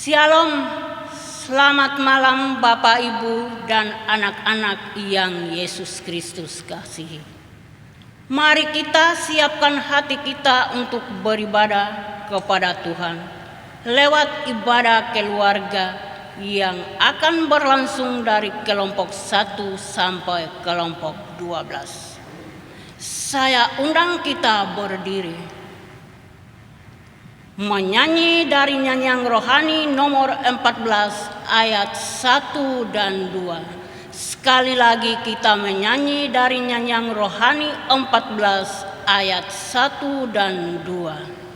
Shalom, selamat malam Bapak Ibu dan anak-anak yang Yesus Kristus kasihi. Mari kita siapkan hati kita untuk beribadah kepada Tuhan lewat ibadah keluarga yang akan berlangsung dari kelompok 1 sampai kelompok 12. Saya undang kita berdiri menyanyi dari nyanyian rohani nomor 14 ayat 1 dan 2. Sekali lagi kita menyanyi dari nyanyian rohani 14 ayat 1 dan 2.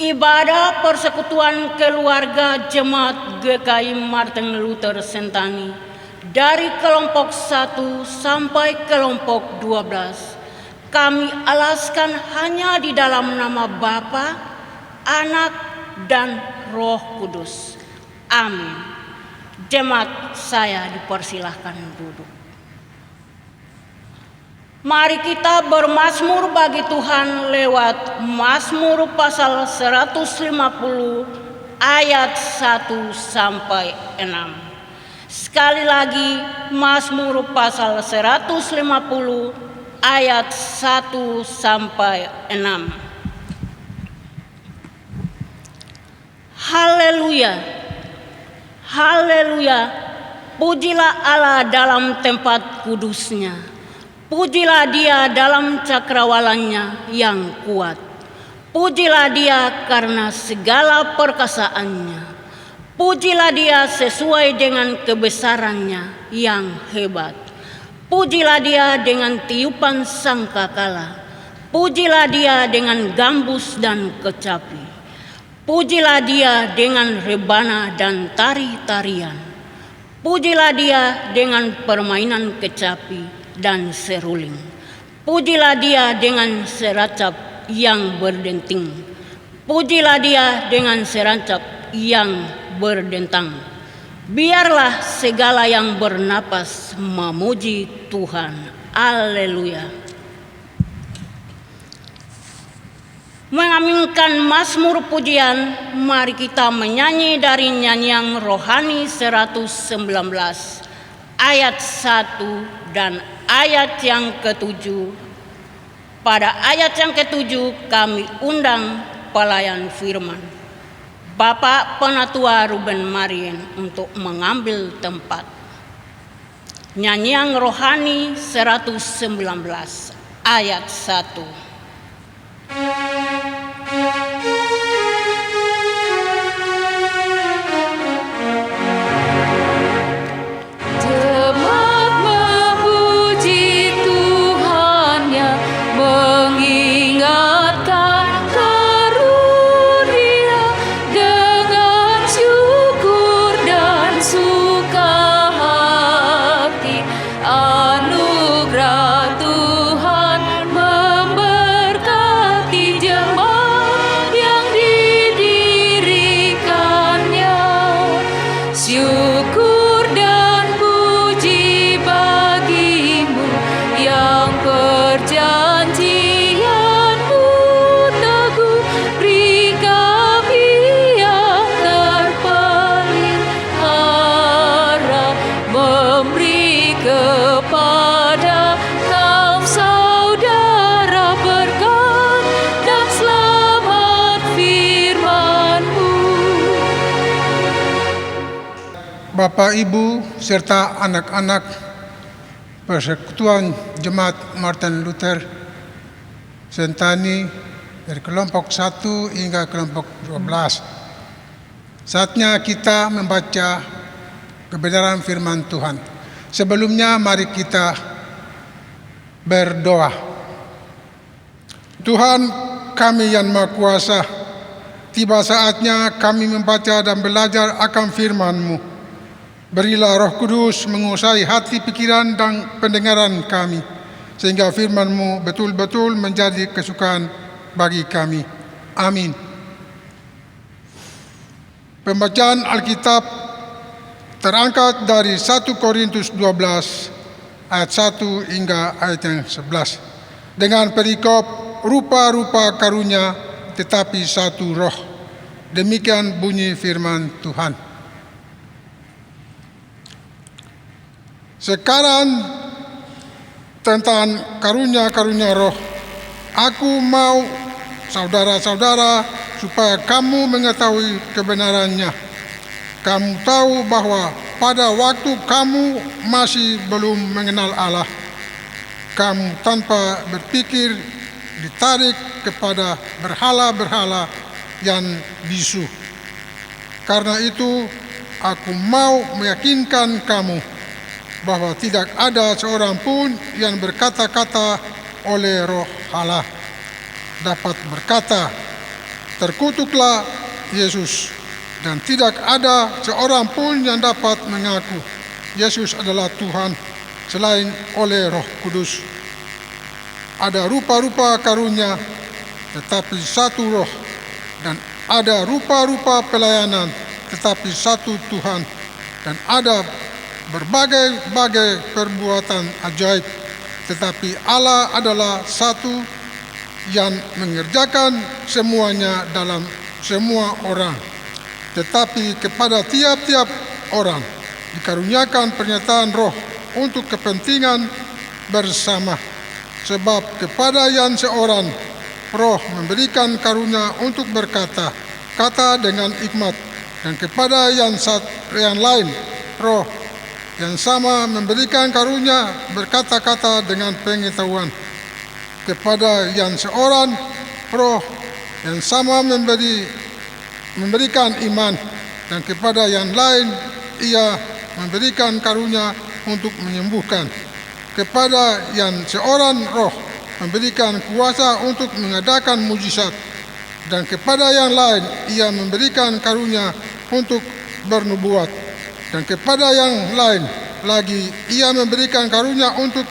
Ibadah persekutuan keluarga Jemaat GKI Martin Luther Sentani dari kelompok 1 sampai kelompok 12 kami alaskan hanya di dalam nama Bapa, Anak, dan Roh Kudus. Amin. Jemaat saya dipersilahkan duduk. Mari kita bermazmur bagi Tuhan lewat Mazmur pasal 150 ayat 1 sampai 6. Sekali lagi Mazmur pasal 150 ayat 1 sampai 6. Haleluya. Haleluya. Pujilah Allah dalam tempat kudusnya. Pujilah Dia dalam cakrawalannya yang kuat. Pujilah Dia karena segala perkasaannya. Pujilah Dia sesuai dengan kebesarannya yang hebat. Pujilah Dia dengan tiupan sangkakala. Pujilah Dia dengan gambus dan kecapi. Pujilah Dia dengan rebana dan tari-tarian. Pujilah Dia dengan permainan kecapi dan seruling. Pujilah Dia dengan seracap yang berdenting. Pujilah Dia dengan seracap yang berdentang. Biarlah segala yang bernapas memuji Tuhan. Haleluya. Mengaminkan mazmur pujian, mari kita menyanyi dari nyanyian rohani 119 ayat 1 dan ayat yang ke-7. Pada ayat yang ke-7 kami undang pelayan firman Bapak Penatua Ruben Marien untuk mengambil tempat. Nyanyian Rohani 119 ayat 1. Bapak, Ibu, serta anak-anak Persekutuan Jemaat Martin Luther Sentani dari kelompok 1 hingga kelompok 12. Saatnya kita membaca kebenaran firman Tuhan. Sebelumnya mari kita berdoa. Tuhan kami yang Maha Kuasa, tiba saatnya kami membaca dan belajar akan firman-Mu. Berilah Roh Kudus menguasai hati, pikiran, dan pendengaran kami, sehingga firman-Mu betul-betul menjadi kesukaan bagi kami. Amin. Pembacaan Alkitab terangkat dari 1 Korintus 12 ayat 1 hingga ayat yang 11 dengan perikop rupa-rupa karunia tetapi satu roh. Demikian bunyi firman Tuhan. Sekarang tentang karunia-karunia roh, aku mau saudara-saudara supaya kamu mengetahui kebenarannya. Kamu tahu bahwa pada waktu kamu masih belum mengenal Allah, kamu tanpa berpikir ditarik kepada berhala-berhala yang bisu. Karena itu aku mau meyakinkan kamu bahwa tidak ada seorang pun yang berkata-kata oleh Roh Allah dapat berkata, terkutuklah Yesus, dan tidak ada seorang pun yang dapat mengaku Yesus adalah Tuhan selain oleh Roh Kudus. Ada rupa-rupa karunia tetapi satu roh, dan ada rupa-rupa pelayanan tetapi satu Tuhan, dan ada berbagai-bagai perbuatan ajaib, tetapi Allah adalah satu yang mengerjakan semuanya dalam semua orang. Tetapi kepada tiap-tiap orang dikaruniakan pernyataan roh untuk kepentingan bersama. Sebab kepada yang seorang roh memberikan karunia untuk berkata kata dengan hikmat, dan kepada yang lain roh yang sama memberikan karunia berkata-kata dengan pengetahuan. Kepada yang seorang roh yang sama memberikan iman, dan kepada yang lain ia memberikan karunia untuk menyembuhkan. Kepada yang seorang roh memberikan kuasa untuk mengadakan mujizat, dan kepada yang lain ia memberikan karunia untuk bernubuat. Dan kepada yang lain lagi ia memberikan karunia untuk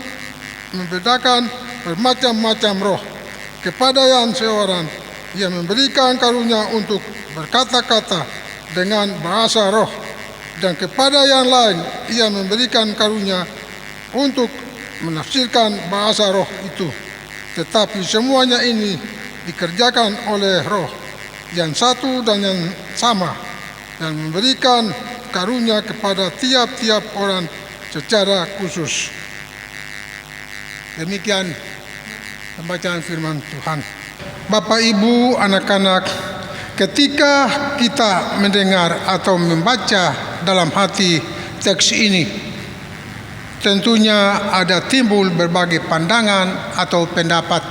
membedakan bermacam-macam roh. Kepada yang seorang ia memberikan karunia untuk berkata-kata dengan bahasa roh. Dan kepada yang lain ia memberikan karunia untuk menafsirkan bahasa roh itu. Tetapi semuanya ini dikerjakan oleh roh yang satu dan yang sama, dan memberikan karunia kepada tiap-tiap orang secara khusus. Demikian pembacaan firman Tuhan. Bapak, Ibu, anak-anak, ketika kita mendengar atau membaca dalam hati teks ini, tentunya ada timbul berbagai pandangan atau pendapat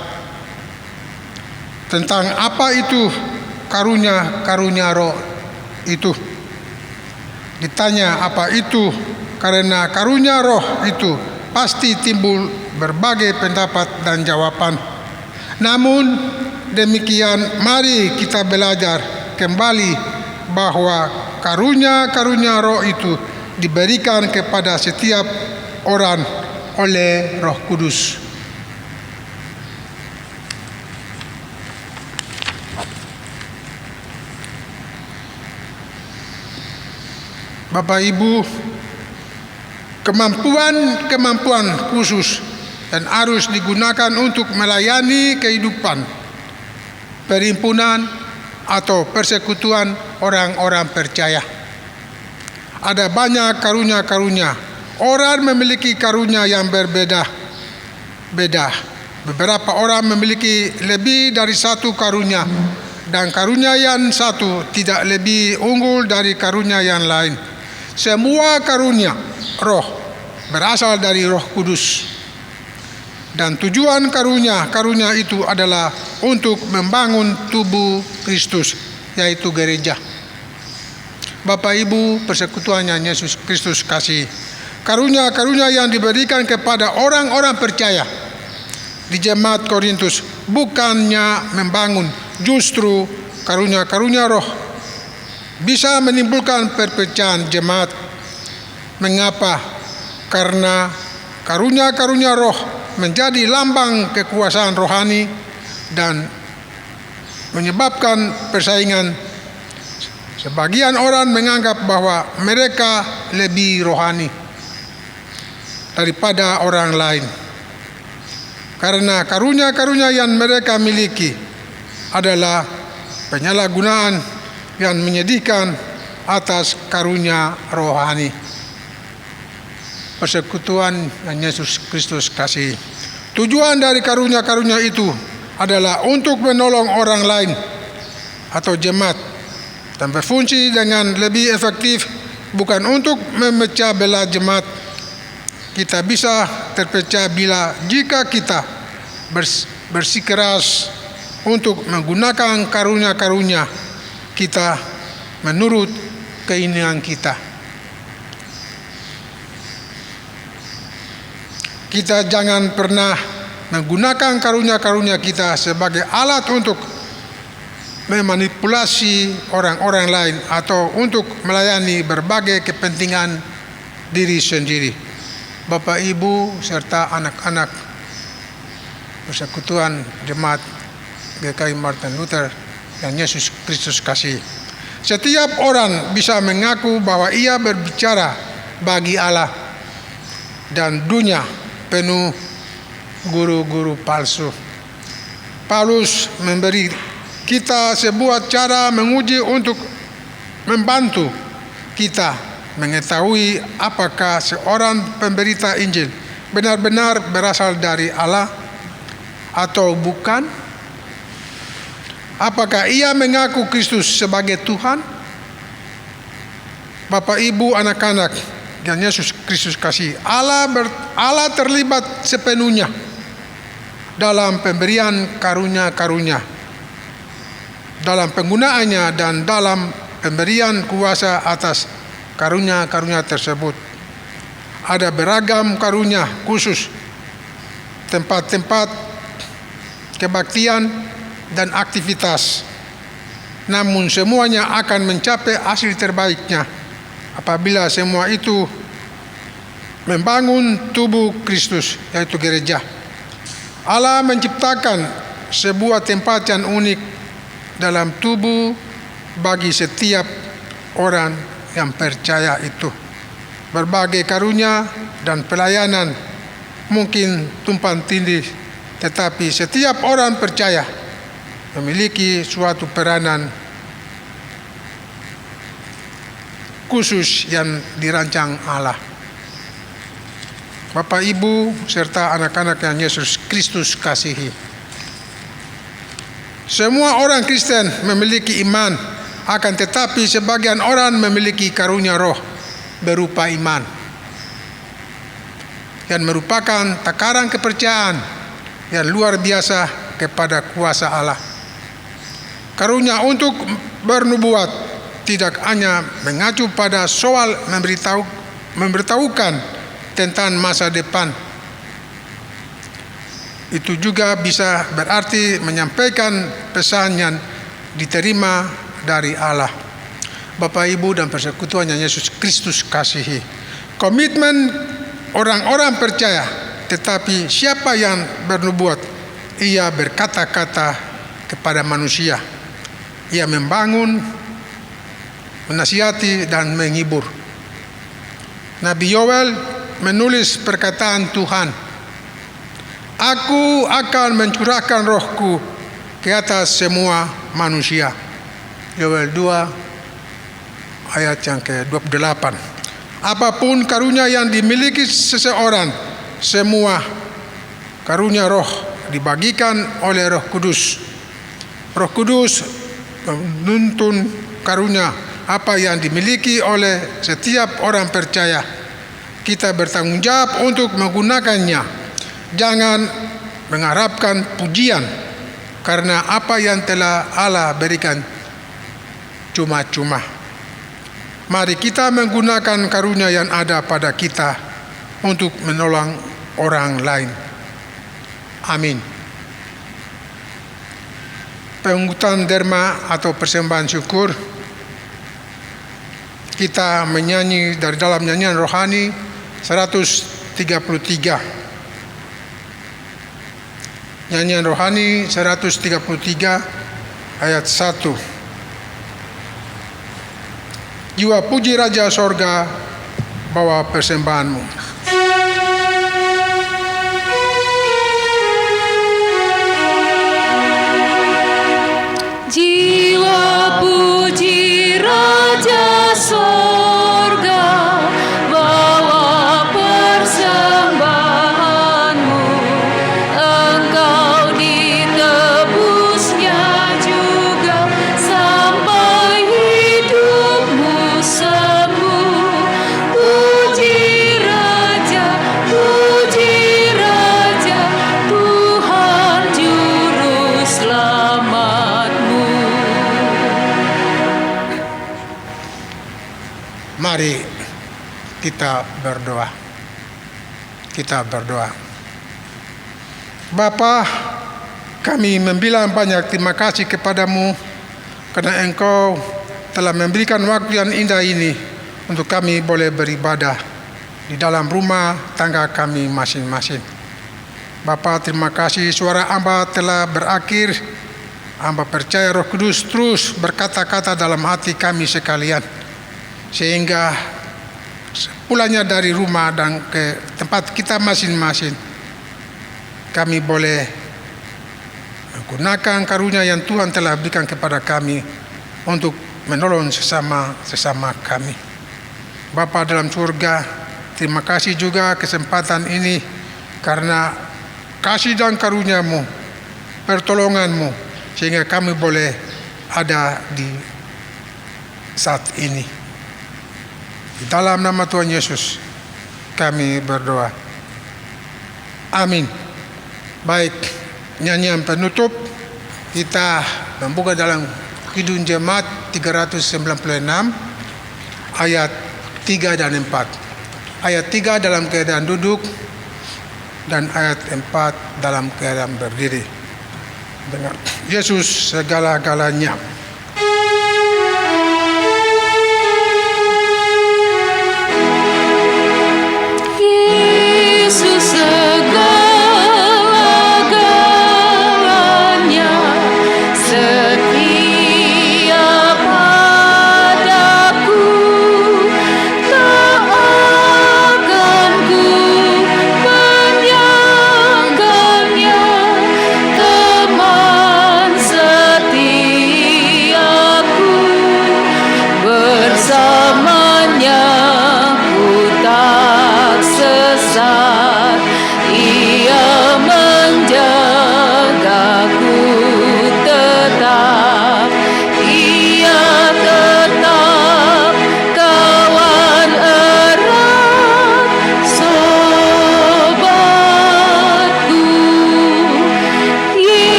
tentang apa itu karunia roh itu. Ditanya apa itu, karena karunia roh itu pasti timbul berbagai pendapat dan jawaban. Namun demikian, mari kita belajar kembali bahwa karunia roh itu diberikan kepada setiap orang oleh Roh Kudus. Bapak Ibu, kemampuan khusus dan harus digunakan untuk melayani kehidupan perhimpunan atau persekutuan orang-orang percaya. Ada banyak karunia-karunia. Orang memiliki karunia yang berbeda-beda. Beberapa orang memiliki lebih dari satu karunia, dan karunia yang satu tidak lebih unggul dari karunia yang lain. Semua karunia roh berasal dari Roh Kudus, dan tujuan karunia itu adalah untuk membangun tubuh Kristus, yaitu gereja. Bapak Ibu, persekutuan yang Yesus Kristus kasih, karunia-karunia yang diberikan kepada orang-orang percaya di jemaat Korintus bukannya membangun, justru karunia-karunia roh bisa menimbulkan perpecahan jemaat. Mengapa? Karena karunia-karunia roh menjadi lambang kekuasaan rohani dan menyebabkan persaingan. Sebagian orang menganggap bahwa mereka lebih rohani daripada orang lain, karena karunia-karunia yang mereka miliki adalah penyalahgunaan yang menyedihkan atas karunia rohani. Persekutuan yang Yesus Kristus kasih, tujuan dari karunia-karunia itu adalah untuk menolong orang lain atau jemaat dan berfungsi dengan lebih efektif, bukan untuk memecah belah jemaat. Kita bisa terpecah jika kita bersikeras untuk menggunakan karunia-karunia kita menurut keinginan kita. Kita jangan pernah menggunakan karunia-karunia kita sebagai alat untuk memanipulasi orang-orang lain atau untuk melayani berbagai kepentingan diri sendiri. Bapak, Ibu, serta anak-anak persekutuan jemaat GKI Martin Luther yang Yesus Kristus kasih, setiap orang bisa mengaku bahwa ia berbicara bagi Allah, dan dunia penuh guru-guru palsu. Paulus memberi kita sebuah cara menguji untuk membantu kita mengetahui apakah seorang pemberita Injil benar-benar berasal dari Allah atau bukan. Apakah ia mengaku Kristus sebagai Tuhan? Bapak, Ibu, anak-anak yang Yesus Kristus kasih, Allah terlibat sepenuhnya dalam pemberian karunia-karunia, dalam penggunaannya dan dalam pemberian kuasa atas karunia-karunia tersebut. Ada beragam karunia khusus, tempat-tempat kebaktian dan aktivitas. Namun semuanya akan mencapai hasil terbaiknya apabila semua itu membangun tubuh Kristus, yaitu gereja. Allah menciptakan sebuah tempat yang unik dalam tubuh bagi setiap orang yang percaya itu. Berbagai karunia dan pelayanan mungkin tumpang tindih, tetapi setiap orang percaya memiliki suatu peranan khusus yang dirancang Allah. Bapak, Ibu, serta anak-anak yang Yesus Kristus kasihi, semua orang Kristen memiliki iman, akan tetapi sebagian orang memiliki karunia roh berupa iman. yang merupakan takaran kepercayaan yang luar biasa kepada kuasa Allah. Karunia untuk bernubuat tidak hanya mengacu pada soal memberitahukan tentang masa depan. Itu juga bisa berarti menyampaikan pesan yang diterima dari Allah. Bapak, Ibu, dan persekutuan yang Yesus Kristus kasihi. Komitmen orang-orang percaya, tetapi siapa yang bernubuat? Ia berkata-kata kepada manusia. Ia membangun, menasihati, dan menghibur. Nabi Yoel menulis perkataan Tuhan, "Aku akan mencurahkan rohku ke atas semua manusia." Yoel 2 ayat yang ke-28. Apapun karunia yang dimiliki seseorang, semua karunia roh dibagikan oleh Roh Kudus. Roh Kudus menuntun karunia apa yang dimiliki oleh setiap orang percaya. Kita bertanggung jawab untuk menggunakannya. Jangan mengharapkan pujian, karena apa yang telah Allah berikan cuma-cuma. Mari kita menggunakan karunia yang ada pada kita untuk menolong orang lain. Amin. Pengutan derma atau persembahan syukur, kita menyanyi dari dalam nyanyian rohani 133. Nyanyian rohani 133 ayat 1. Jiwa puji Raja Sorga, bawa persembahanmu. Jiwa puji Raja Sorga, bawa persembahanmu. Engkau ditebusnya juga sampai hidupmu sembuh. Puji Raja, Tuhan Juru Selamatmu. Mari kita berdoa. Kita berdoa. Bapa, kami membilang banyak terima kasih kepadamu karena Engkau telah memberikan waktu yang indah ini untuk kami boleh beribadah di dalam rumah tangga kami masing-masing. Bapa, terima kasih suara hamba telah berakhir. Hamba percaya Roh Kudus terus berkata-kata dalam hati kami sekalian, sehingga pulangnya dari rumah dan ke tempat kita masing-masing, kami boleh menggunakan karunia yang Tuhan telah berikan kepada kami untuk menolong sesama kami. Bapa dalam surga, terima kasih juga kesempatan ini karena kasih dan karunia-Mu, pertolongan-Mu, sehingga kami boleh ada di saat ini. Di dalam nama Tuhan Yesus kami berdoa. Amin. Baik, nyanyian penutup kita membuka dalam Kidung Jemaat 396 ayat 3 dan 4. Ayat 3 dalam keadaan duduk dan ayat 4 dalam keadaan berdiri. Dengan Yesus segala-galanya. Yesus segala-galanya, setia padaku, tak akan ku menyangkalnya, teman setia.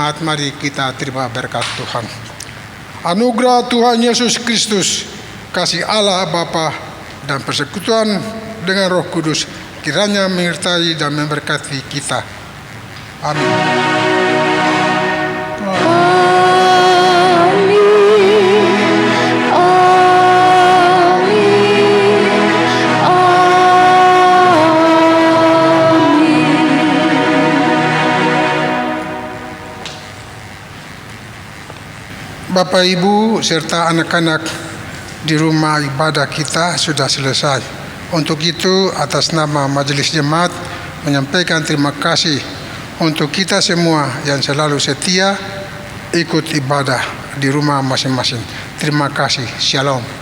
jemaat, mari kita terima berkat Tuhan. Anugerah Tuhan Yesus Kristus, kasih Allah Bapa, dan persekutuan dengan Roh Kudus kiranya menyertai dan memberkati kita. Amin. Bapak, Ibu, serta anak-anak di rumah ibadah kita sudah selesai. Untuk itu, atas nama Majelis Jemaat menyampaikan terima kasih untuk kita semua yang selalu setia ikut ibadah di rumah masing-masing. Terima kasih. Shalom.